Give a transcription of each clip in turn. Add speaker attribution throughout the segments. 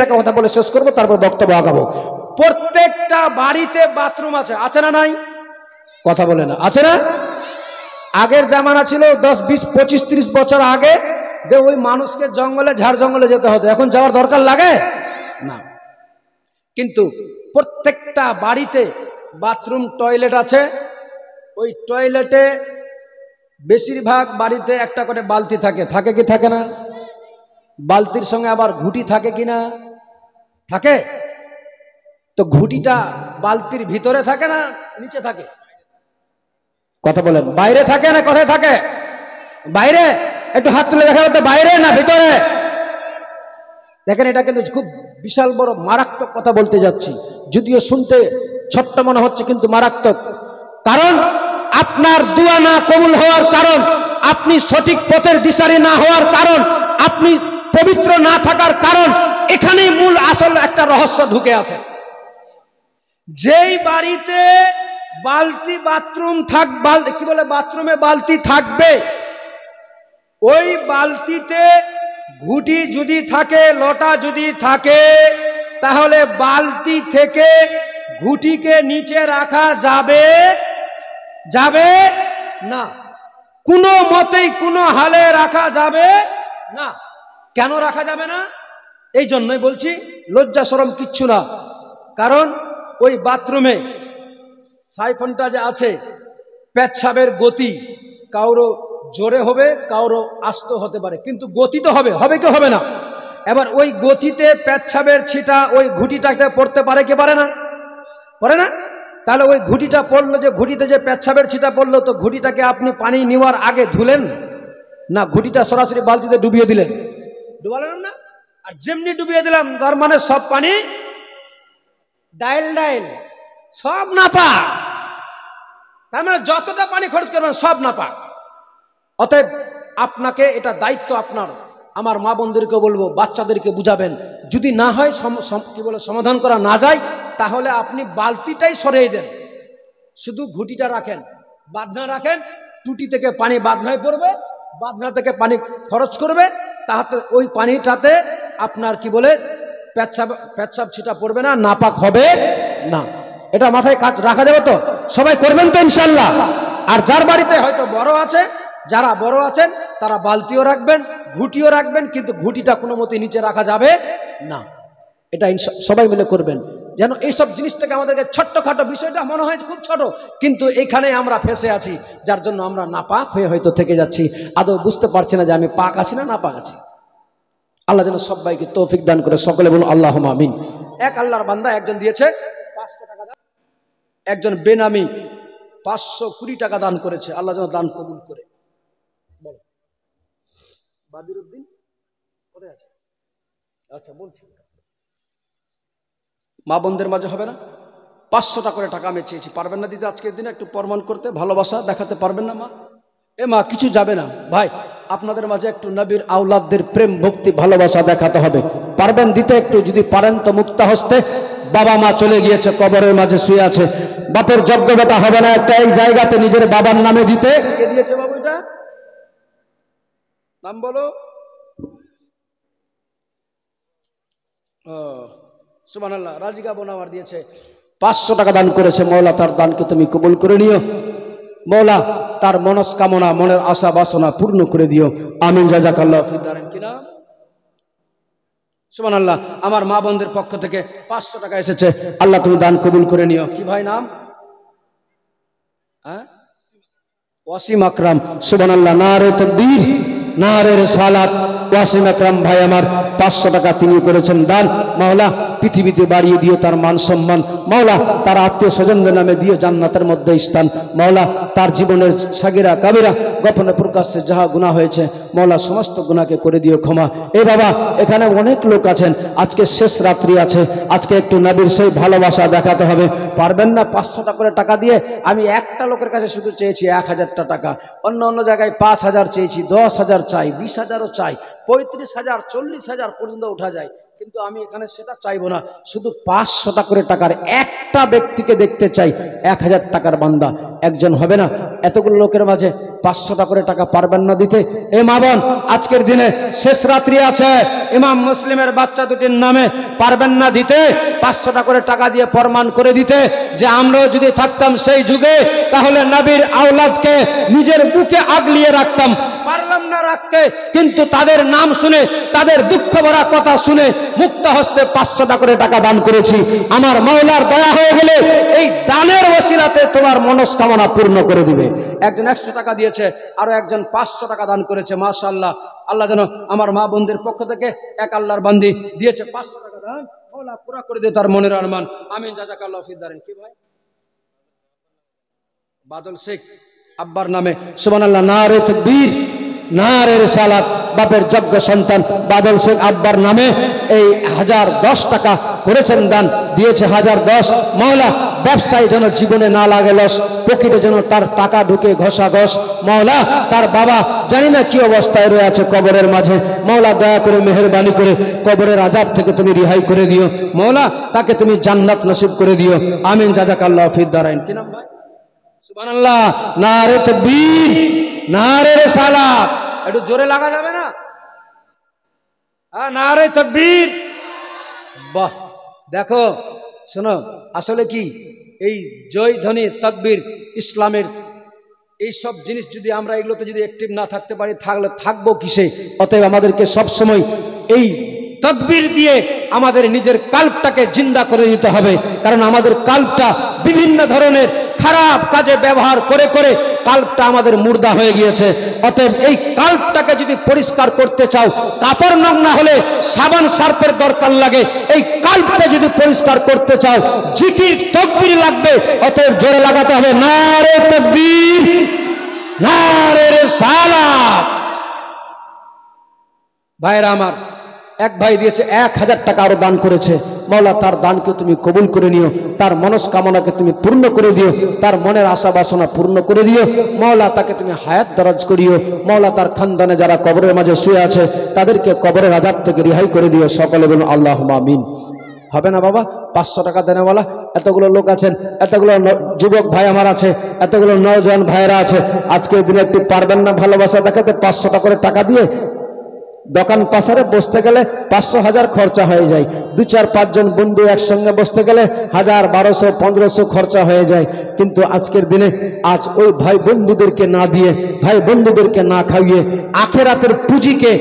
Speaker 1: একটা কথা বলে শেষ করবো, তারপর বক্তব্য আগাবো। প্রত্যেকটা বাড়িতে বাথরুম আছে, আছে না নাই? কথা বলে না, আছে না? আগের জামানা ছিল 10, 20, 25, 30 বছর আগে যে ওই মানুষকে জঙ্গলে, ঝাড় জঙ্গলে যেতে হতো, এখন যাওয়ার দরকার লাগে না। কিন্তু প্রত্যেকটা বাড়িতে বাথরুম, টয়লেট আছে। ওই টয়লেটে বেশিরভাগ বাড়িতে একটা করে বালতি থাকে, থাকে কি থাকে না? বালতির সঙ্গে আবার ঘুঁটি থাকে কি না? থাকে। তো ঘুঁটিটা বালতির ভিতরে থাকে না নিচে থাকে? কথা বলেন, বাইরে থাকে না কোথায় থাকে? বাইরে। একটু হাত তুলে দেখা যাচ্ছে বাইরে না ভিতরে? দেখেন, এটা কিন্তু খুব বিশাল বড় মারাত্মক কথা বলতে যাচ্ছি, যদিও শুনতে ছোট্ট মনে হচ্ছে কিন্তু মারাত্মক। কারণ আপনার দোয়া না কবুল হওয়ার কারণ, আপনি সঠিক পথের দিশারি না হওয়ার কারণ, আপনি পবিত্র না থাকার কারণ, এখানেই মূল আসল একটা রহস্য ঢুকে আছে। যেই বাড়িতে বালতি বাথরুম কি বলে বাথরুমে বালতি থাকবে, ওই বালতিতে ঘুঁটি যদি থাকে, লোটা যদি থাকে, তাহলে বালতি থেকে ঘুঁটিকে নিচে রাখা যাবে যাবে না, কোনো মতেই কোনো হালে রাখা যাবে না। কেন রাখা যাবে না? এই জন্যই বলছি, লজ্জা শরম কিচ্ছু না। কারণ ওই বাথরুমে সাইফনটা যে আছে, পেচ্ছাবের গতি কারো জোরে হবে, কারো আস্তে হতে পারে, কিন্তু গতি তো হবে, হবে কি হবে না? এবার ওই গতিতে পেচ্ছাবের ছিটা ওই ঘুঁটিটাকে পড়তে পারে কি পারে না? পারে না? তাহলে ওই ঘুঁটিটা পড়লো, যে ঘুঁটিতে যে পেচ্ছাবের ছিটা পড়লো, তো ঘুঁটিটাকে আপনি পানি নেওয়ার আগে ধুলেন না? ঘুঁটিটা সরাসরি বালতিতে ডুবিয়ে দিলেন, ডুবালেন না? আর যেমনি ডুবিয়ে দিলাম, তার মানে সব পানি ডাইল ডাইল, সব নাপা। তার মানে যতটা পানি খরচ করবেন সব নাপা। অতএব আপনাকে এটা দায়িত্ব আপনার। আমার মা বোনদেরকে বলবো, বাচ্চাদেরকে বুঝাবেন, যদি না হয় কি বলে সমাধান করা না যায়, তাহলে আপনি বালতিটাই সরিয়ে দেন, শুধু ঘুঁটিটা রাখেন, বাঁধনা রাখেন, টুটি থেকে পানি বাঁধনায় পড়বে, বাঁধনা থেকে পানি খরচ করবে, তাহাতে ওই পানিটাতে আপনার কি বলে পেচ্ছাব ছিটা পড়বে না, নাপাক হবে না। এটা মাথায় কাজ রাখা যাবে তো? সবাই করবেন তো ইনশাল্লাহ? আর যার বাড়িতে হয়তো বড় আছে, যারা বড় আছেন তারা বালতিও রাখবেন, ঘুঁটিও রাখবেন, কিন্তু ঘুঁটিটা কোনো মতে নিচে রাখা যাবে না। এটা সবাই মিলে করবেন, যেন এইসব জিনিস থেকে আমাদেরকে ছোট্টখাটো বিষয়টা মনে হয় খুব ছোট, কিন্তু এইখানে আমরা ফেসে আছি, যার জন্য আমরা নাপাক হয়ে হয়তো থেকে যাচ্ছি, আদৌ বুঝতে পারছি না যে আমি পাক আছি না নাপাক আছি। আল্লাহ যেন সবাইকে তৌফিক দান করে, সকলে বলুন আল্লাহুম্মা আমিন। এক আল্লাহর বান্দা একজন দিয়েছে 500 টাকা দান, একজন বেনামি 520 টাকা দান করেছে, আল্লাহ যেন দান কবুল করে। বলো বাদিরউদ্দিন কোথায় আছে? আচ্ছা বলছি, মা বোনদের মাঝে হবে না? 500 টাকা করে টাকা আমি চেয়েছি, পারবেন না দিতে আজকের দিনে? একটু প্রমাণ করতে, ভালোবাসা দেখাতে পারবেন না মা? এ মা কিছু যাবে না ভাই, আপনাদের মাঝে একটু নবীর আওলাদদের প্রেম ভক্তি ভালোবাসা দেখাতে হবে, পারবেন দিতে? একটু যদি পারেন তো মুক্তা হস্তে। বাবা মা চলে গিয়েছে, কবরের মাঝে শুয়ে আছে, বাপের যোগ্য বেটা হবে না একটা এই জায়গাতে নিজের বাবার নামে দিতে? কে দিয়েছে বাবু এটা? নাম বলো। সুবহানাল্লাহ, রাজিকা বোন আমার দিয়েছে 500 টাকা দান করেছে। মওলা তার দানকে তুমি কবুল করে নিও, মওলা তার মনস্কামনা, মনের আশা বাসনা পূর্ণ করে দিও, আমিন। জাযাকাল্লাহু ফি দারিন। কি নাম? সুবহানাল্লাহ, আমার মা বোনদের পক্ষ থেকে 500 টাকা এসেছে, আল্লাহ তুমি দান কবুল করে নিও। কি ভাই নাম? ওয়াসিম আকরাম। সুবহানাল্লাহ, নারে তাকবীর, নারে রিসালাত। ওয়াসিম আকরাম ভাই আমার 500 টাকা তিনি করেছেন দান। মাওলা পৃথিবীতে বাড়িয়ে দিও তার মান সম্মান, মাওলা তার আত্মীয় স্বজনদের নামে দিও জান্নাতের মধ্যে স্থান, মাওলা তার জীবনের সাগিরা কাবিরা গোপনে প্রকাশ্যে যাহা গুনাহ হয়েছে, মাওলা সমস্ত গুনাহকে করে দিও ক্ষমা। এ বাবা, এখানে অনেক লোক আছেন, আজকে শেষ রাত্রি আছে, আজকে একটু নবীর সেই ভালোবাসা দেখাতে হবে, পারবেন না? 500 টাকা করে টাকা দিয়ে আমি একটা লোকের কাছে শুধু চেয়েছি 1000 টাকা, অন্য অন্য জায়গায় 5000 চেয়েছি, 10,000 চাই, 20,000ও চাই, 35,000 40,000 পর্যন্ত উঠা যায়। কিন্তু আমি এখানে সেটা চাইবো না, শুধু 500 টাকা করে টাকার একটা ব্যক্তিকে দেখতে চাই। 1000 টাকার বান্দা একজন হবে না? এতগুলো লোকের মাঝে 500 টাকা করে টাকা পারবেন না দিতে? এ মা বোন, আজকের দিনে শেষ রাত্রি আছে, ইমাম মুসলিমের বাচ্চা দুটির নামে পারবেন না দিতে? 500 টাকা করে টাকা দিয়ে প্রমাণ করে দিতে যে আমরাও যদি থাকতাম সেই যুগে, তাহলে নবীর আওলাদকে নিজের বুকে আগলিয়ে রাখতাম। পারলাম না রাখতে, কিন্তু তাদের নাম শুনে, তাদের দুঃখ ভরা কথা শুনে মুক্ত হস্তে 500 টাকা করে টাকা দান করেছি। আমার মাওলার দয়া হয়ে গেলে এই দানের ওসিলাতে তোমার মনস্কামনা পূর্ণ করে দিবে। একজন 100 টাকা দিয়েছে, আরো একজন 500 টাকা দান করেছে। মাশাআল্লাহ, আল্লাহ যেন আমার মা বোনদের পক্ষ থেকে এক আল্লাহর বান্দি দিয়েছে 500 টাকা দান, মাওলা পুরা করে দিয়ে তার মনের আরমান। আমিন, জাযাকাল্লাহু ফিদ দারিন। কি ভাই? বাদল শেখ আব্বার নামে সুবহানাল্লাহ, নারে তাকবীর, নারে রিসালাত। বাপের যোগ্য সন্তান বাদল শেখ আব্বার নামে এই 1010 টাকা করেছেন দান, দিয়েছে 1010। মাওলা ব্যবসায় যেন জীবনে না লাগে লস, পকেটে যেন তার টাকা ঢুকে ঘষা ঘষ। মাওলা তার বাবা জানি না কি অবস্থায় রয়ে আছে কবরের মাঝে, মাওলা দয়া করে মেহেরবানি করে কবরের আযাব থেকে তুমি রিহাই করে দিও। মাওলা তাকে তুমি জান্নাত নসিব করে দিও। আমিন, জাযাকাল্লাহু ফিদ দারাইন। কি নাম ভাই? সুবহানাল্লাহ, নারে তাকবীর, নারে রিসালাত। একটু জোরে লাগা যাবে না? হ্যাঁ, নারে তাকবীর। বাহ, দেখো শোনো, আসলে কি এই জয় ধ্বনি তাকবীর ইসলামের এই সব জিনিস যদি আমরা এগুলোতে যদি অ্যাক্টিভ না থাকতে পারি, থাকলে থাকবো কিসে? অতএব আমাদেরকে সবসময় এই তাকবীর দিয়ে আমাদের নিজের কাল্পটাকে জিন্দা করে দিতে হবে। কারণ আমাদের কাল্পটা বিভিন্ন ধরনের খারাপ কাজে ব্যবহার করে করে কাল্পটা আমাদের মুর্দা হয়ে গিয়েছে। অতএব এই কাল্পটাকে যদি পরিষ্কার করতে চাও, কাপড় নোংরা হলে সাবান সার্ফের দরকার লাগে। এই কাল্পটা যদি পরিষ্কার করতে চাও, জিকির তাকবীর লাগবে। অতএব জোরে লাগাতে হবে নারে তাকবীর, নারে রিসালাত। ভাইরা আমার, এক ভাই দিয়েছে 1000 টাকা আরো দান করেছে। মাওলা তার দানকে তুমি কবুল করে নিও, তার মনস্কামনাকে তুমি পূর্ণ করে দিও, তার মনের আশা বাসনা পূর্ণ করে দিও। মাওলা তাকে তুমি হায়াত দারাজ করিও। মাওলা তার খানদানে যারা কবরের মাঝে শুয়ে আছে তাদেরকে কবরের আযাব থেকে রিহাই করে দিও। সকলে বলুন আল্লাহুম্মা আমিন। হবে না বাবা? 500 টাকা দেনেওয়ালা এতগুলো লোক আছেন, এতগুলো যুবক ভাই আমার আছে, এতগুলো নওজোয়ান ভাইয়েরা আছে। আজকের দিনে একটু পারবেন না ভালোবাসা দেখাতে? 500 টাকা করে টাকা দিয়ে দোকান পাশারে বসতে গেলে 500-1000 খরচা হয়ে যায়। 2-4-5 জন বন্ধু একসঙ্গে বসতে গেলে 1000, 1200, 1500 খরচা হয়ে যায়। কিন্তু আজকের দিনে আজ ওই ভাই বন্ধুদেরকে না দিয়ে, ভাই বন্ধুদেরকে না খাইয়ে আখেরাতের পুঁজিকে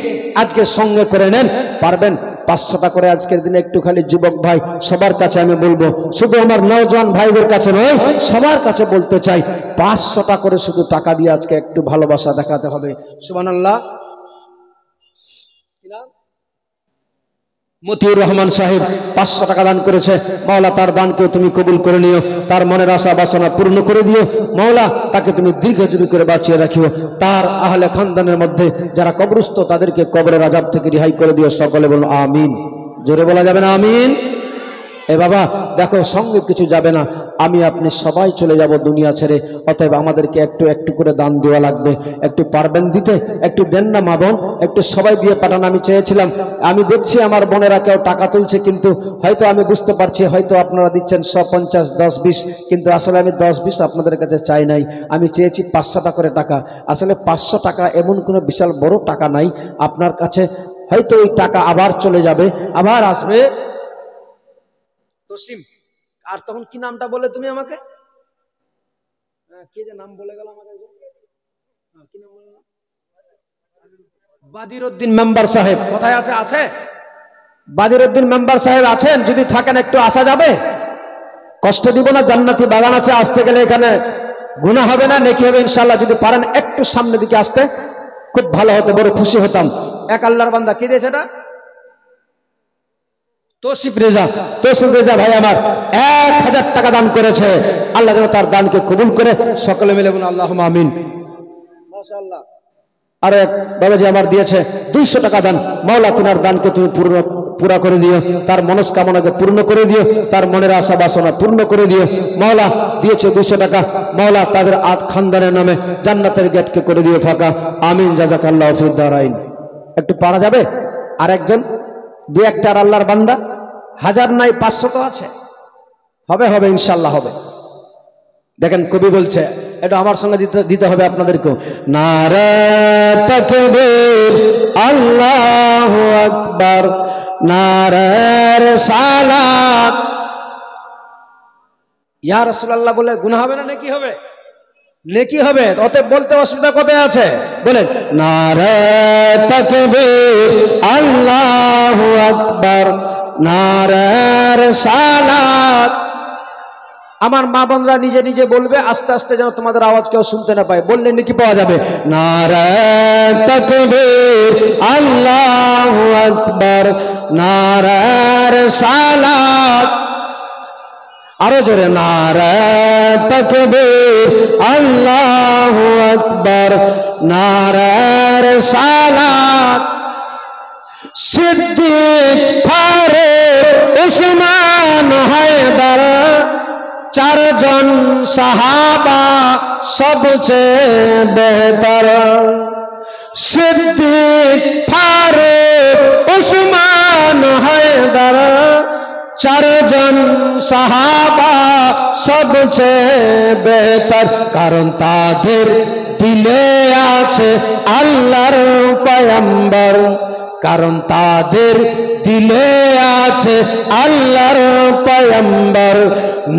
Speaker 1: আজকে সঙ্গে করে নেন। পারবেন? 500 টাকা করে আজকের দিনে একটু খালি যুবক ভাই সবার কাছে আমি বলবো, শুধু আমার নওজোয়ান ভাইদের কাছে নয়, সবার কাছে বলতে চাই, 500 টাকা করে শুধু টাকা দিয়ে আজকে একটু ভালোবাসা দেখাতে হবে। সুবহানাল্লাহ। মতিউর রহমান সাহেব 500 টাকা দান করেছে। মাওলা তার দানকে তুমি কবুল করে নিও, তার মনের আশা বাসনা পূর্ণ করে দিও। মাওলা তাকে তুমি দীর্ঘজীবী করে বাঁচিয়ে রাখিও। তার আহলে খানদানের মধ্যে যারা কবরস্থ তাদেরকে কবরের আযাব থেকে রিহাই করে দিও। সকলে বলুন আমিন। জোরে বলা যাবে না আমিন? এ বাবা দেখো, সঙ্গে কিছু যাবে না, আমি আপনি সবাই চলে যাব দুনিয়া ছেড়ে। অতএব আমাদেরকে একটু একটু করে দান দেওয়া লাগবে। একটু পারবেন দিতে? একটু দেন না মা বোন, একটু সবাই দিয়ে পাঠান। আমি চেয়েছিলাম, আমি দেখছি আমার বোনেরা কেউ টাকা তুলছে, কিন্তু হয়তো আমি বুঝতে পারছি হয়তো আপনারা দিচ্ছেন 150, 10-20, কিন্তু আসলে আমি 10-20 আপনাদের কাছে চাই নাই। আমি চেয়েছি 500 টাকা করে টাকা। আসলে 500 টাকা এমন কোনো বিশাল বড় টাকা নাই আপনার কাছে। হয়তো ওই টাকা আবার চলে যাবে, আবার আসবে। তসিম, আর তখন কি নামটা বলে তুমি আমাকে? কে যে নাম বলে গেল আমাকে? কি নাম বলে? বাদিরউদ্দিন মেম্বার সাহেব কোথায় আছে? আছে বাদিরউদ্দিন মেম্বার সাহেব আছেন? যদি থাকেন একটু আসা যাবে? কষ্ট দিব না, জান্নাতি বাগান আছে, আসতে গেলে এখানে গুনাহ হবে না, নেকি হবে ইনশাআল্লাহ। যদি পারেন একটু সামনের দিকে আসতে খুব ভালো হতো, বড় খুশি হতাম। এক আল্লাহর বান্দা, কি দিয়েছে এটা? তৌসিফ রেজা। তৌসিফ রেজা ভাই আমার 1000 টাকা দান করেছে। আল্লাহ যেন তার দানকে কবুল করে। সকলে মিলে বলুন আল্লাহুম্মা আমিন। মাশাআল্লাহ। আর এক বাবাজি আমার দিয়েছে 200 টাকা দান। মাওলা তিনার দানকে তুমি পুরা করে দিও, তার মনস্কামনাকে পূর্ণ করে দিও, তার মনের আশা বাসনা পূর্ণ করে দিও। মাওলা দিয়েছে 200 টাকা, মাওলা তাদের খানদানের নামে জান্নাতের গেটকে করে দিও ফাঁকা। আমিন, জাযাকাল্লাহু ফিদ দারাইন। একটু পারা যাবে? আর একজন দু একটা আল্লাহর বান্দা, হাজার নাই 500 তো আছে, হবে হবে ইনশাল্লাহ হবে। দেখেন কবি বলছে, এটা আমার সঙ্গে দিতে হবে আপনাদেরকেও। নারে তাকবীর আল্লাহু আকবার, নারে রিসালাত। ইয়া রাসূলুল্লাহ বলে গুনাহ হবে না নেকি হবে? নেকি হবে। অতএব বলতে অসুবিধা কোথায় আছে? বলেন নারে তাকবীর আল্লাহু আকবার, নারে রিসালাত। আমার মা বোনরা নিজে নিজে বলবে, আস্তে আস্তে যেন তোমাদের আওয়াজ কেউ শুনতে না পায়, বললে নাকি পাওয়া যাবে। নারে তাকবীর আল্লাহু আকবার, নারে রিসালাত। আরো জোরে নারে তাকবীর আল্লাহু আকবার, নারে রিসালাত। সিদ্দিক, ফারুক, উসমান, হায়দার, 4 জন সাহাবা সবচেয়ে বেহতর। সিদ্দিক, ফারুক, উসমান, হায়দার, 4 জন সাহাবা সবচেয়ে বেহতর। কারণ তাদের দিলে আছে আল্লাহর পয়গম্বর, কারণ তাদের দিলে আছে আল্লাহর পয়গম্বর।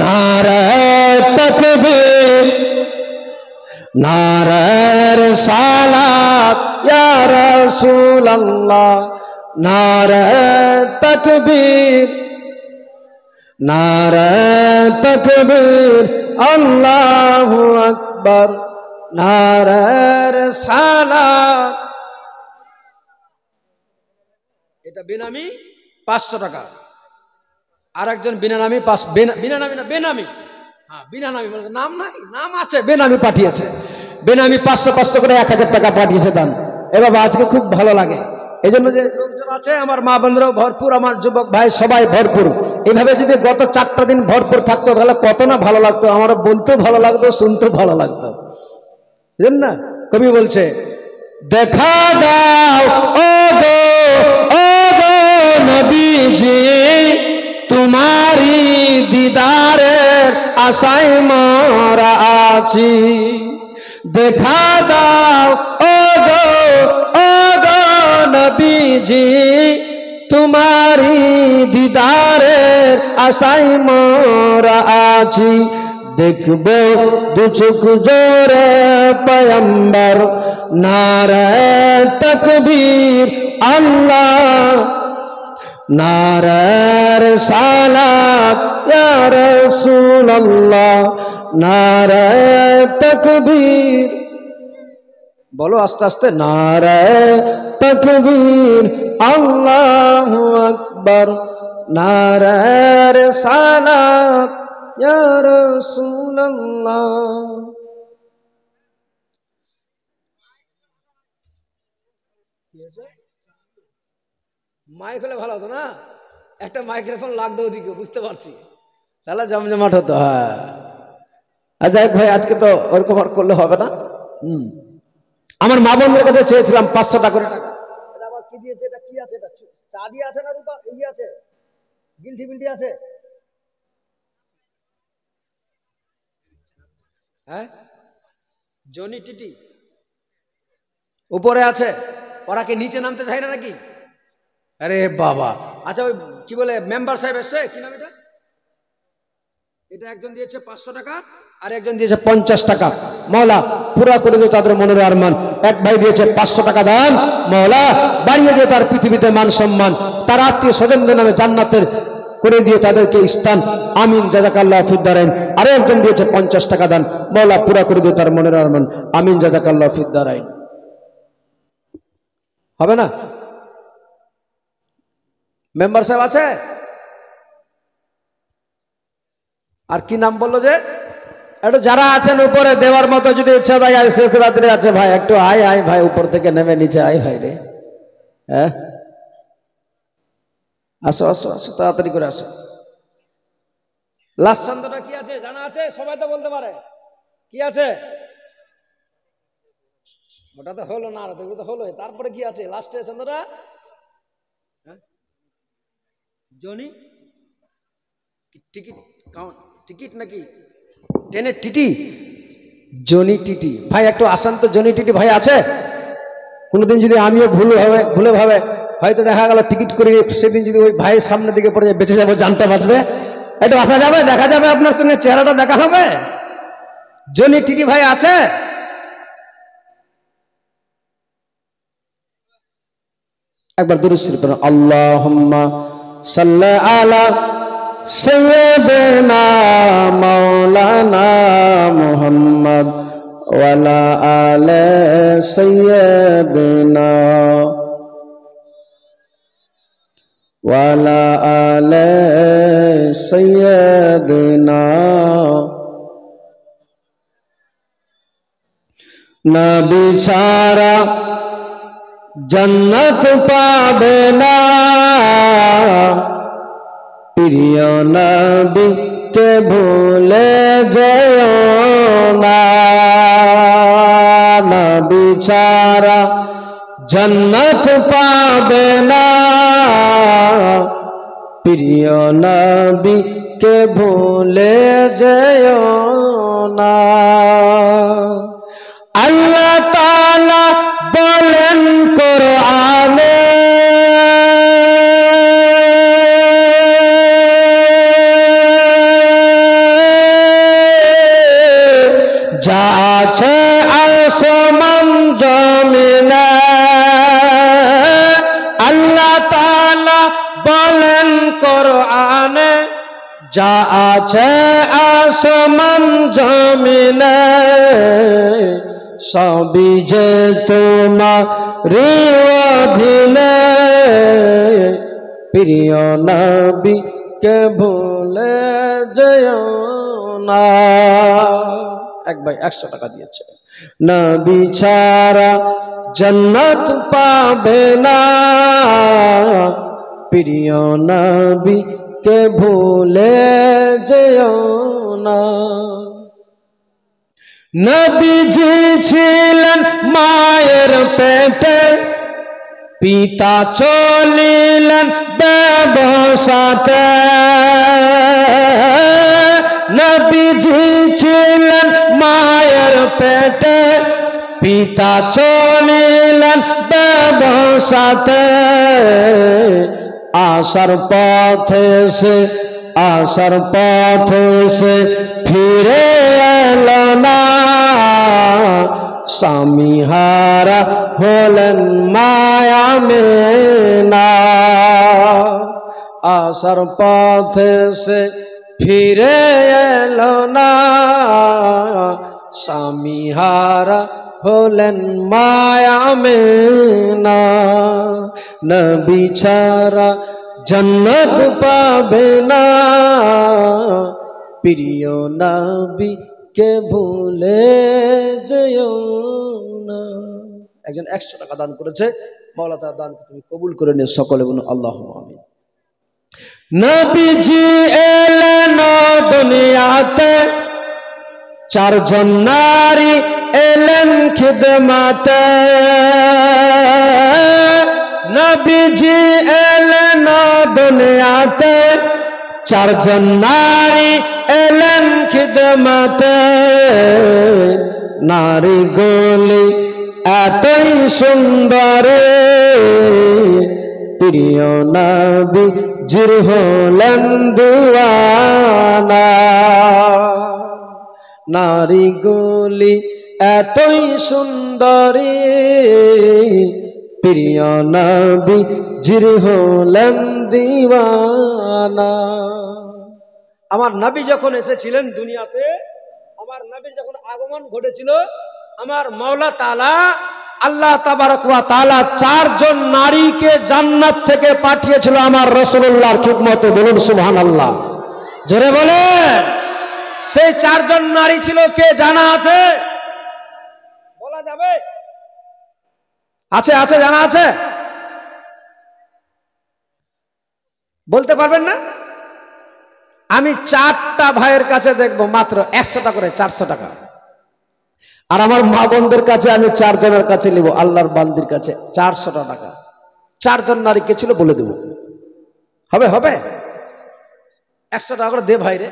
Speaker 1: নারে তাকবীর, নারে রিসালাত, ইয়া রাসূলুল্লাহ। নারে তাকবীর, নারে তাকবীর আল্লাহু আকবার, নারে রিসালাত। এটা বেনামি 500 টাকা। আর একজন বিনানামি বিনানামি না বেনামি, হ্যাঁ বিনানামি বলতে নাম নাই, নাম আছে, বেনামি পাঠিয়েছে। বেনামি 500 করে 1000 টাকা পাঠিয়েছে দান। এ বাবা আজকে খুব ভালো লাগে, এই জন্য যে লোকজন আছে আমার মা বোনরাও ভরপুর, আমার যুবক ভাই সবাই ভরপুর। এইভাবে যদি গত 4টা দিন ভরপুর থাকতো তাহলে কত না ভালো লাগতো, আমার বলতেও ভালো লাগতো, শুনতেও ভালো লাগতো, বুঝলেন না? কবি বলছে দেখা দাও ও গো, ও গো নবীজি, তোমারি দিদারের আশায় মোরা আছি। দেখা দাও ও গো, ও গো নবীজি, তোমারি দিদারের আশায় মোরা আছি। দেখবো 2 চোখ জোরে পয়গম্বর, নারে তাকবীর আল্লাহ, নারে রিসালাত, ইয়া রাসূলুল্লাহ। নারে তাকবীর, বলো আস্তে আস্তে, নারে তাকবীর আল্লাহু আকবার, নারে রিসালাত, ইয়া রাসূলুল্লাহ। মাইক হলে ভালো হতো না, একটা মাইক্রোফোন লাগতো ওদিকে, বুঝতে পারছি, তাহলে জমজমাট হতো। হ্যাঁ আচ্ছা ভাই, আজকে তো ওরকম আর করলে হবে না। আমার মা বোনদের কাছে চেয়েছিলাম 500 টাকা করে টাকা। এটা আবার কি দিয়েছে? এটা কি আছে? এটা চা দিয়ে আছে না রূপা? এই আছে, গিলটি বিলটি আছে। হ্যাঁ জনি টিটি উপরে আছে, ওরা কি নিচে নামতে চায় না নাকি? আরে বাবা, আচ্ছা ওই কি বলে মেম্বার সাহেব এসছে, কি নাম এটা? এটা একজন দিয়েছে 500 টাকা, আর একজন দিয়েছে 50 টাকা। মওলা পুরা করে দিও তাদের মনের আরমান। এক ভাই দিয়েছে 500 টাকা দান, মওলা বাড়িয়ে দিয়ে তার পৃথিবীতে মান সম্মান, তার আত্মীয় স্বজনদের নামে জান্নাতের করে দিয়ে তাদেরকে স্থান, আমিন জাযাকাল্লাহু ফিদ দারাইন। আরো একজন দিয়েছে 50 টাকা দান, মওলা পুরা করে দিও তার মনের আরমান, আমিন জাযাকাল্লাহু ফিদ দারাইন। হবে না? মেম্বার সাহেব আছে? আর কি নাম বললো যে? একটু যারা আছেন উপরে দেওয়ার মতো যদি ইচ্ছা থাকে, শেষ রাত্রে আছে ভাই, একটু আয় আয় ভাই, উপর থেকে নেমে নিচে আয় ভাই রে। হ্যাঁ আসো আসো আসো, তাড়াতাড়ি করে আসো। লাস্ট ছন্দটা কি আছে জানা আছে? সবাই তো বলতে পারে কি আছে? ওটা তো হলো না, তো হলো। তারপরে কি আছে লাস্টে ছন্দটা? জনি টিকিট টিকিট নাকি ট্রেনের টিটি? জনি টিটি ভাই একটু আসান তো। জনি টিটি ভাই আছে? কোনোদিন যদি আমিও ভুলে ভাবে হয়তো দেখা গেল টিকিট করি, সেদিন যদি ওই ভাইয়ের সামনের দিকে পড়ে যায়, বেঁচে যাবো, জানতে বাঁচবে, একটু আসা যাবে, দেখা যাবে, আপনার সঙ্গে চেহারাটা দেখা হবে? জনি টিটি ভাই আছে? একবার দুরূদ শরীফ পড়ুন। আল্লাহুম্মা সাল্লি আলা সাইয়্যিদিনা মাওলানা মুহাম্মদ ওয়া আলা আলি সাইয়্যিদিনা ওয়া আলা আলি সাইয়্যিদিনা। নবী ছাড়া জন্নত পাবে না, প্রিয় নবীকে ভুলে যেও না। নবী ছাড়া জন্নত পাবে না, প্রিয় নবীকে ভুলে যেও না। আল্লাহ তাআলা বলেন কোরআনে, যা আছে আসমান জমিনে। আল্লাহ তাআলা বলেন কোরআনে, যা আছে আসমান জমিনে, সবই যে তোমারই অধীনে, প্রিয় নবীকে ভুলে যেও না। এক ভাই 100 টাকা দিয়েছে। নবী ছাড়া জান্নাত পাবে না, প্রিয় নবীকে ভুলে যেও না। নবীজি ছিলেন মায়ের পেটে, পিতা চলিলেন ব্যবসাতে। নবীজি ছিলেন মায়ের পেটে, পিতা চলিলেন ব্যবসাতে। আসার পথে সে ফিরে এলো না, স্বামী হারা হলেন মায়া মেনা। আসার পথে সে ফিরে এলো না, স্বামী হারা হলেন মায়া মেনা। নবী ছাড়া জান্নাত পাবে না, প্রিয় নবীকে ভুলে যেও না। একজন 100 টাকা দান করেছে, মাওলা তার দান তুমি কবুল করে নিও, সকলে বলুন আল্লাহুম্মা আমিন। নবীজি এলেন দুনিয়াতে, 4 জন নারী এলেন খিদমতে। নবীজি এলেন দুনিয়াতে, 4 জন নারী এলেন খিদমতে। নারী গুলি এতই সুন্দরী, প্রিয় নবীজির হলেন দিওয়ানা। নারী গুলি এতই সুন্দরী, প্রিয় নবীজির হলেন দিওয়ানা। আমার নবী যখন এসেছিলেন দুনিয়াতে, আমার নবীর যখন আগমন ঘটেছিল, আমার মাওলা তাআলা আল্লাহ তাবারক ওয়া তাআলা 4 জন নারীকে জান্নাত থেকে পাঠিয়েছিল আমার রাসূলুল্লাহর খিদমতে। বলুন সুবহানাল্লাহ, জোরে বলেন। সেই 4 জন নারী ছিল কে জানা আছে? বলা যাবে? আছে জানা আছে? বলতে পারবেন না? আমি 4টা ভাইয়ের কাছে দেখবো মাত্র 100 টাকা করে, 400 টাকা। আর আমার মা বোনদের কাছে আমি 4 জনের কাছে নিব, আল্লাহর বান্দির কাছে 400 টাকা। 4 জন নারী কে ছিল বলে দেব। হবে হবে 100 টাকা করে দে ভাই রে।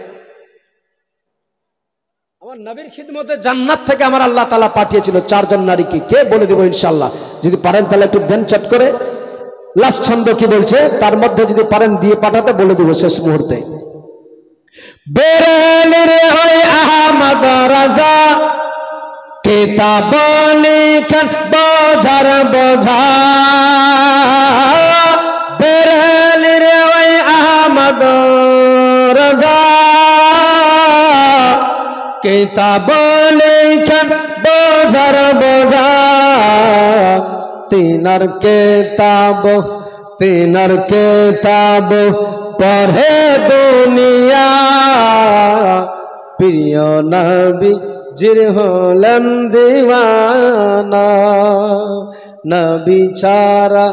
Speaker 1: আমার নবীর খিদমতে জান্নাত থেকে আমার আল্লাহ তাআলা পাঠিয়েছিল 4 জন নারীকে, কে বলে দেব ইনশাআল্লাহ। যদি পারেন তাহলে একটু দেন চট করে। লাস্ট ছন্দ কি বলছে তার মধ্যে যদি পারেন দিয়ে পাঠাতে বলে দেব শেষ মুহূর্তে। বেরেলির ওই আহমদ রাজা কিতাব লিখেন বোঝার বোঝা, বেরেলির ওই আহমদ রাজা কিতাব লিখেন বোঝার বোঝা, তিনার কেতাব পড়ে দুনিয়া, প্রিয় নবী জির হলেন দিওয়ানা, নবী ছাড়া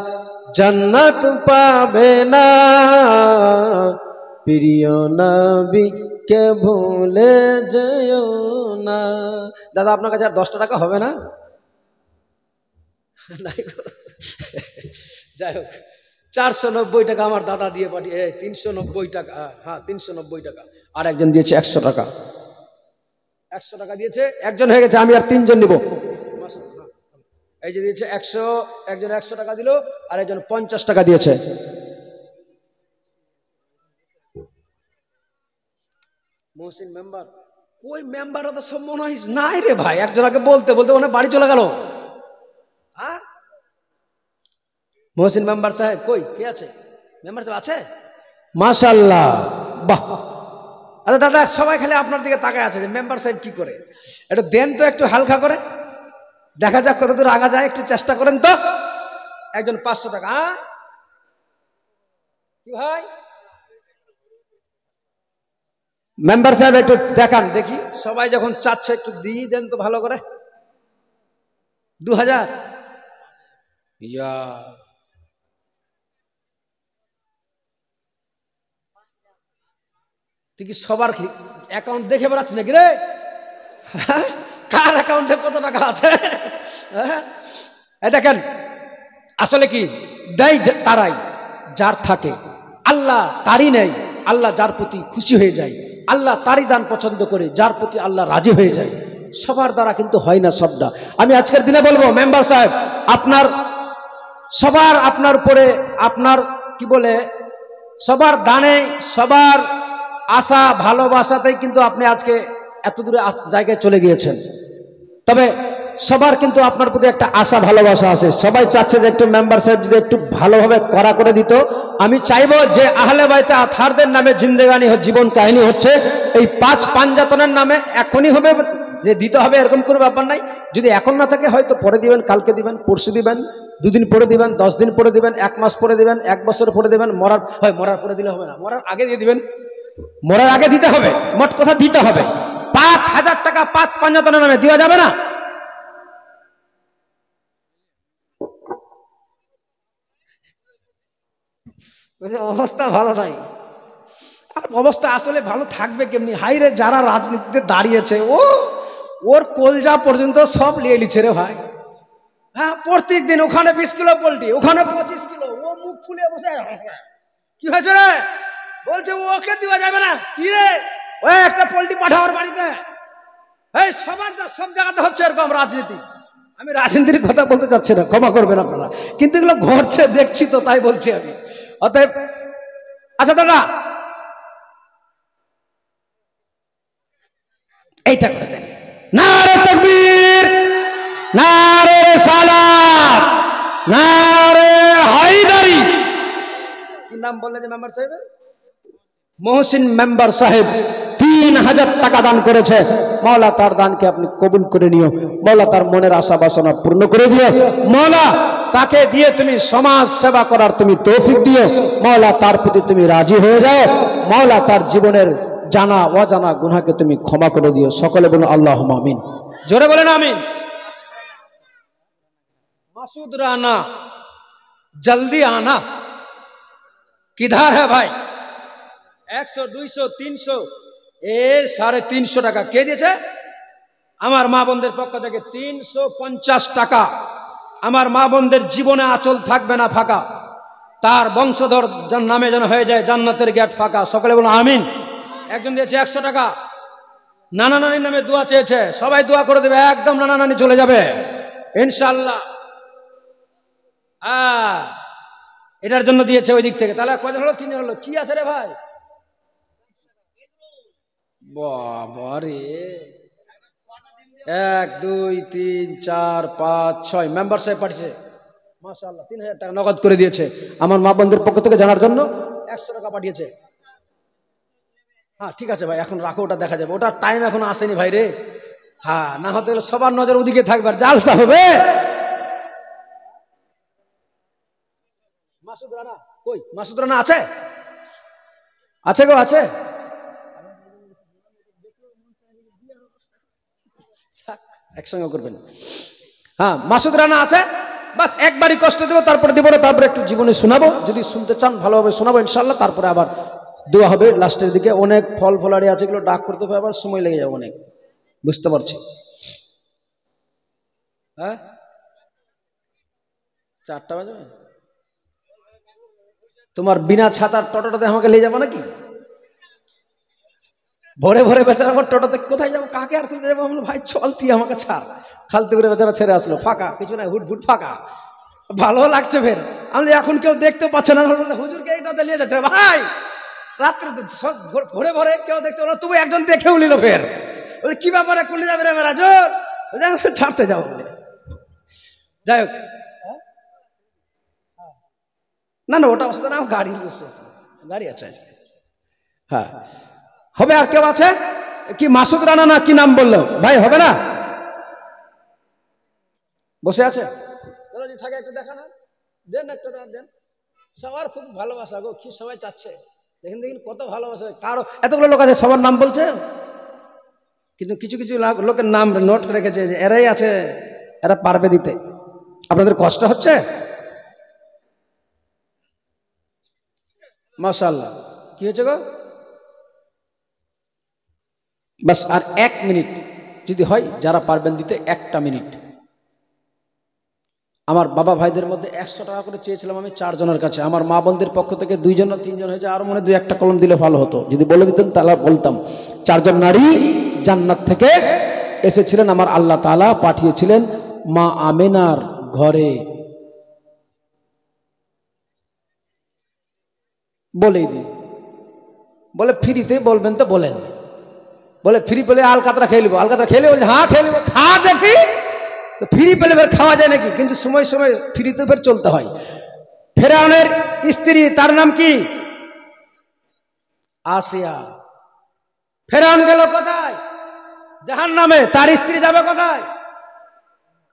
Speaker 1: জান্নাত পাবে না, প্রিয় নবী কে ভুলে যেও না। দাদা আপনার কাছে আর 10 টাকা হবে না? যাই হোক 490 টাকা আমার দাদা দিয়ে পাঠিয়ে 390 টাকা, হ্যাঁ 390 টাকা। আর একজন দিয়েছে 100 টাকা, 100 টাকা দিয়েছে, একজন হয়ে গেছে, আমি আর 3 জন নিব। এই যে দিয়েছে 100, একজন 100 টাকা দিল, আর একজন 50 টাকা দিয়েছে। মহসিন মেম্বার, ওই মেম্বার তো সব মনে হয় নাই রে ভাই, একজনকে বলতে বলতে মনে বাড়ি চলে গেল। হ্যাঁ মহসিন মেম্বার সাহেব কই, কে আছে? মেম্বার সাহেব আছে? মাশাআল্লাহ, বাহ। আচ্ছা দাদা সবাই খালি আপনার দিকে তাকায় আছে যে মেম্বার সাহেব কি করে, একটু দেন তো একটু হালকা করে, দেখা যাক কতদূর আগা যায়, একটু চেষ্টা করেন তো। একজন 500 টাকা, হ্যাঁ কি ভাই মেম্বার সাহেব একটু দেখান দেখি, সবাই যখন চাচ্ছে একটু দিয়ে দেন তো ভালো করে। 2000 ইয়া, তুই কি সবার অ্যাকাউন্ট দেখে বেড়াচ্ছি নাকি রে? কার অ্যাকাউন্টে কত টাকা আছে? দেখেন আসলে কি দেয় তারাই যার থাকে, আল্লাহ তারই নেই, আল্লাহ যার প্রতি খুশি হয়ে যায়, আল্লাহ তারই দান পছন্দ করে, যার প্রতি আল্লাহ রাজি হয়ে যায়। সবার দ্বারা কিন্তু হয় না সবটা। আমি আজকের দিনে বলবো মেম্বার সাহেব, আপনার সবার আপনার উপরে আপনার কি বলে সবার দানে সবার আশা ভালোবাসাতেই কিন্তু আপনি আজকে এত দূরে জায়গায় চলে গিয়েছেন। তবে সবার কিন্তু আপনার প্রতি একটা আশা ভালোবাসা আছে, সবাই চাচ্ছে যে একটু মেম্বার সাহেব যদি একটু ভালোভাবে করা করে দিত। আমি চাইবো যে আহলে বাইতে আতহারদের নামে জিন্দেগানি জীবন কাহিনী হচ্ছে, এই 5 পাঞ্জাতনের নামে এখনই হবে যে দিতে হবে এরকম কোনো ব্যাপার নাই। যদি এখন না থাকে হয়তো পরে দিবেন, কালকে দিবেন, পরশু দিবেন, 2 দিন পরে দিবেন, 10 দিন পরে দিবেন, 1 মাস পরে দিবেন, 1 বছর পরে দিবেন, মরার পরে দিলে হবে না, মরার আগে দিয়ে দিবেন, মরার আগে দিতে হবে, মোট কথা দিতে হবে। 5000 টাকা 5 পাঞ্জাতনের নামে দেওয়া যাবে না? অবস্থা ভালো নাই, আর অবস্থা আসলে ভালো থাকবে কেমনি? হাইরে যারা রাজনীতিতে দাঁড়িয়েছে ওর কলজা পর্যন্ত সব নিয়ে নিচ্ছে রে ভাই। হ্যাঁ প্রত্যেক দিন ওখানে 20 কিলো পোল্ট্রি, ওখানে 25 কিলো, ও মুখ ফুলে বসে কি হয়েছে রে? বলছে ওকে দেওয়া যাবে না। কি রে, ওই একটা পোল্ট্রি পাঠাওয়ার বাড়িতে, এই সব জায়গাতে হচ্ছে এরকম রাজনীতি। আমি রাজনীতির কথা বলতে চাচ্ছি না, ক্ষমা করবেন আপনারা, কিন্তু এগুলো ঘটছে দেখছি তো তাই বলছি আমি। অতএব আচ্ছা দাদা এইটা করে দেন, নারে তাকবীর, নারে সালাত, নারে হায়দারি। কি নাম বললেন যে মেম্বার সাহেব? মহসিন মেম্বার সাহেব 3000 টাকা দান করেছে। মওলা তার দানকে আপনি কবুল করে নিও, মওলা তার মনের আশা বাসনা পূর্ণ করে দিও, মওলা তাকে দিয়ে তুমি সমাজ সেবা করার তুমি তৌফিক দিও, মওলা তার প্রতি তুমি রাজি হয়ে যাও, মওলা তার জীবনের জানা অজানা গুনাহকে তুমি ক্ষমা করে দিও। সকলে বলুন আল্লাহুম্মা আমিন, জোরে বলেন আমিন। মাসুদ রানা জলদি আনা, কিধার হ্যাঁ ভাই? 100 200 300 350 টাকা কে দিয়েছে? আমার মা বোনদের পক্ষ থেকে 350 টাকা। আমার মা বোনদের জীবনে আঁচল থাকবে না ফাঁকা। তার বংশধর যার নামে যেন হয়ে যায় জান্নাতের গেট ফাঁকা। সকলে বলুন আমিন। একজন দিয়েছে 100 টাকা, নানা নানির নামে দোয়া চেয়েছে, সবাই দোয়া করে দেবে, একদম নানা নানি চলে যাবে ইনশাআল্লাহ। এটার জন্য দিয়েছে ওই দিক থেকে। তাহলে কয়জন হলো? 3 জন হলো। কি আছে রে ভাই? বাবারে, 1 2 3 4 5 6 মেম্বার সাহেব পাঠিয়েছে মাশাআল্লাহ, 3000 টাকা নগদ করে দিয়েছে আমার মা বোনদের পক্ষ থেকে জানার জন্য। 100 টাকা পাঠিয়েছে। হ্যাঁ ঠিক আছে ভাই, এখন রাখো, ওটা দেখা যাবে, ওটা টাইম এখনো আসেনি ভাই রে। হ্যাঁ, না হতে গেলে সবার নজর ওদিকে থাকবে আর জালসা হবে। মাসুদ রানা কই? মাসুদ রানা আছে? আছে গো, আছে। একসঙ্গে করবেন। হ্যাঁ, মাসুদ রানা আছে। বাস একবারই কষ্ট দেবো, তারপরে দেবো না, তারপরে একটু জীবনে শোনাবো, যদি শুনতে চান ভালোভাবে শোনাবো ইনশাল্লাহ। তারপরে আবার দেওয়া হবে লাস্টের দিকে। অনেক ফল ফলারি আছে, এগুলো ডাক করতে হবে, আবার সময় লেগে যাবে অনেক, বুঝতে পারছি। হ্যাঁ, 4টা বাজে। তোমার বিনা ছাতার টোটোটাতে আমাকে নিয়ে যাবো নাকি? ভরে ভরে বেচারা আমার টোটোতে কোথায় যাবো, কাকে আর খুঁজে যাবো? আমি ভাই চল, তুই আমাকে ছাড়। খালতে করে বেচারা ছেড়ে আসলো, ফাঁকা, কিছু নাই, হুট ফুট ফাঁকা। ভালো লাগছে ফের। আমি এখন কেউ দেখতে পাচ্ছে না, হুজুরকে এইটাতে নিয়ে যাচ্ছে ভাই, রাত্রে ভরে ভরে কেউ দেখতে পারো, তুমি একজন দেখেও নিল ফের। বলে কি ব্যাপারে কুলি যাবে রে মেরাজুল? ছাড়তে যাও বলে। যাই হোক, না না ওটা অসুবিধা না, গাড়ি গাড়ি আছে। হ্যাঁ হবে। আর কেউ আছে কি? মাসুদ রানা না কি নাম বললো ভাই? হবে না? বসে আছে থাকে, একটা দেখা না, দেন একটা দেন। সবার খুব ভালোবাসা গো, কি সবাই চাচ্ছে, দেখেন দেখেন কত ভালোবাসা। কারো এতগুলো লোক আছে, সবার নাম বলছে, কিন্তু কিছু কিছু লোকের নাম নোট করে রেখেছে যে এরাই আছে, এরা পারবে দিতে। আপনাদের কষ্ট হচ্ছে? মাশাআল্লাহ। কি হয়েছে গো? বাস আর 1 মিনিট যদি হয়, যারা পারবেন দিতে, 1টা মিনিট। আমার বাবা ভাইদের মধ্যে 100 টাকা করে চেয়েছিলাম আমি 4 জনের কাছে। আমার মা বোনদের পক্ষ থেকে 2 জন না 3 জন হয়েছে, আরো মনে 2-1টা কলম দিলে ভালো হতো। যদি বলে দিতেন তাহলে বলতাম। 4 জন নারী জান্নাত থেকে এসেছিলেন, আমার আল্লাহ তাআলা পাঠিয়েছিলেন মা আমেনার ঘরে। বলেই দিই, বলে ফ্রিতে বলবেন তো বলেন। বলে ফ্রি পেলে আলকাতরা খেয়ে নেবো। আলকাতরা খেলে বলছে হ্যাঁ খেয়ে নেবো, খা দেখি। তো ফ্রি পেলে ফের খাওয়া যায় নাকি? কিন্তু সময় সময় ফ্রিতে ফের চলতে হয়। ফেরাউনের স্ত্রী, তার নাম কি? আসিয়া। ফেরাউন গেল কোথায়? জাহান্নামে। তার স্ত্রী যাবে কোথায়?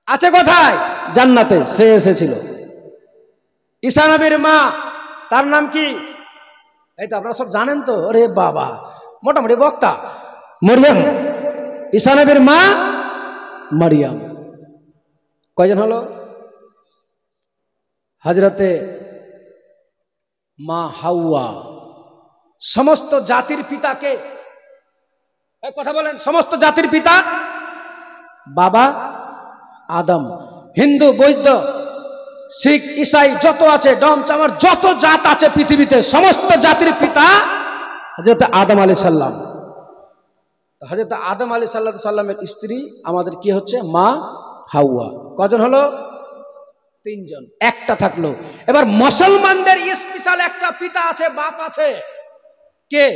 Speaker 1: আছে কোথায়? জান্নাতে। সে এসেছিল। ঈসা নবীর মা, তার নাম কি? এই তো আপনারা সব জানেন তো। আরে বাবা, মোটামুটি বক্তা। মরিয়ম। ঈসা নবীর মা মরিয়ম। কয়জন হলো? হযরতে মা হাওয়া। সমস্ত জাতির পিতাকে, কথা বলেন, সমস্ত জাতির পিতা বাবা আদম। হিন্দু, বৌদ্ধ, শিখ, ইসাই যত আছে, ডম চামার যত জাত আছে পৃথিবীতে, সমস্ত জাতির পিতা হযরত আদম আলাইহিস সালাম। হযরত আদম আলাইহিস সালামের স্ত্রী আমাদের কি হচ্ছে? মা হাওয়া। কজন হলো? 3 জন। একটা থাকলো। এবার মুসলমানদের স্পেশাল একটা পিতা আছে, বাপ আছে। কে?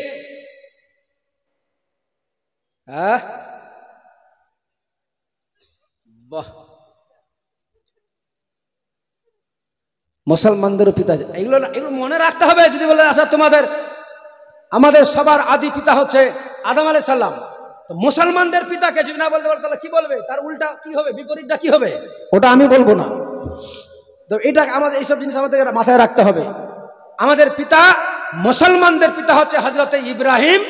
Speaker 1: হ্যাঁ, বাহ, মুসলমানদেরও পিতা আছে। এগুলো মনে রাখতে হবে। যদি বলে আচ্ছা তোমাদের, আমাদের সবার আদি পিতা হচ্ছে আদম আলাইহিস সালাম, তো মুসলমানদের পিতাকে যদি না বলতে পারে তাহলে কি বলবে? তার উল্টা কি হবে, বিপরীতটা কি হবে? ওটা আমি বলবো না। তো এটা আমাদের, এইসব জিনিস আমাদের মাথায় রাখতে হবে। আমাদের পিতা, মুসলমানদের পিতা হচ্ছে হযরতে ইব্রাহিম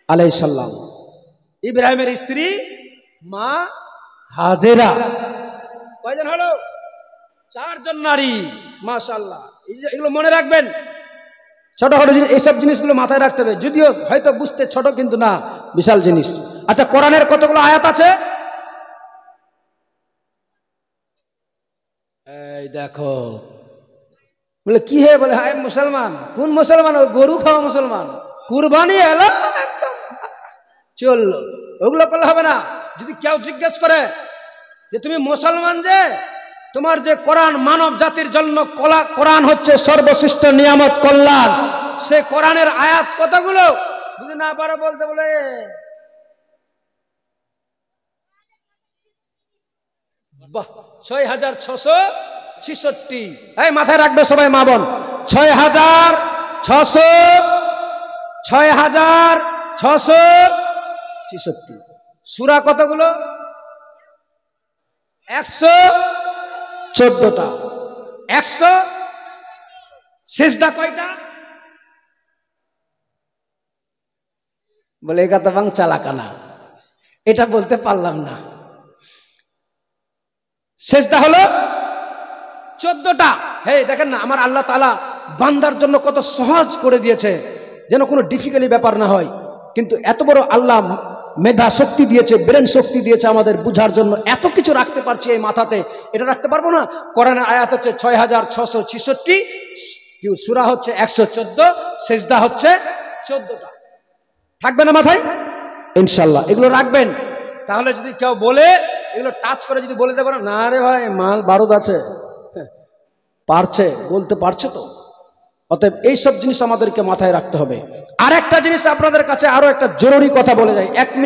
Speaker 1: আলাইহিস সালাম। ইব্রাহিমের স্ত্রী মা হাজেরা। কয়জন হলো? 4 জন নারী। মাশাআল্লাহ, এগুলো মনে রাখবেন। ছোটখাটো জিনিস, এইসব জিনিসগুলো মাথায় রাখতে হবে। যদিও হয়তো বুঝতে ছোট, কিন্তু না, বিশাল জিনিস। আচ্ছা, কোরআনের কতগুলো আয়াত আছে? এই দেখো, বলে কি হে? বলে হায় মুসলমান। কোন মুসলমান? ওই গরু খাওয়া মুসলমান। কুরবানি এলো একদম চললো। ওগুলো করলে হবে না। যদি কেউ জিজ্ঞেস করে যে তুমি মুসলমান, যে তোমার যে কোরআন মানব জাতির জন্য কোরআন হচ্ছে সর্বশ্রেষ্ঠ নিয়ামত কল্যাণ, সে কোরআনের আয়াত কতগুলো? যদি না পারো বলতে, বলে 6666। এই মাথায় রাখবে সবাই মা বোন, 6666। সূরা কতগুলো? 114টা। 100 সিজদা কয়টা? বলে এগাতা বাং চালাকানা, এটা বলতে পারলাম না। সিজদা হলো 14টা। হে দেখেন না, আমার আল্লাহ তাআলা বান্দার জন্য কত সহজ করে দিয়েছে, যেন কোনো ডিফিকাল্টি ব্যাপার না হয়। কিন্তু এত বড় আল্লাহ মেধা শক্তি দিয়েছে, ব্রেন শক্তি দিয়েছে আমাদের বুঝার জন্য। এত কিছু রাখতে পারছি এই মাথাতে, এটা রাখতে পারবো না? কোরআনের আয়াত হচ্ছে 6666, সূরা হচ্ছে 114, সিজদা হচ্ছে 14টা। থাকবে না মাথায়? ইনশাআল্লাহ এগুলো রাখবেন। তাহলে যদি কেউ বলে, এগুলো টাচ করে যদি বলে দেবো না রে ভাই মাল বারুদ আছে, পারছে, বলতে পারছে তো। অতএব এইসব জিনিস আমাদেরকে মাথায় রাখতে হবে। আর একটা জিনিস আপনাদের কাছে আরো একটা জরুরি কথা বলে যাই, 1 মিনিট।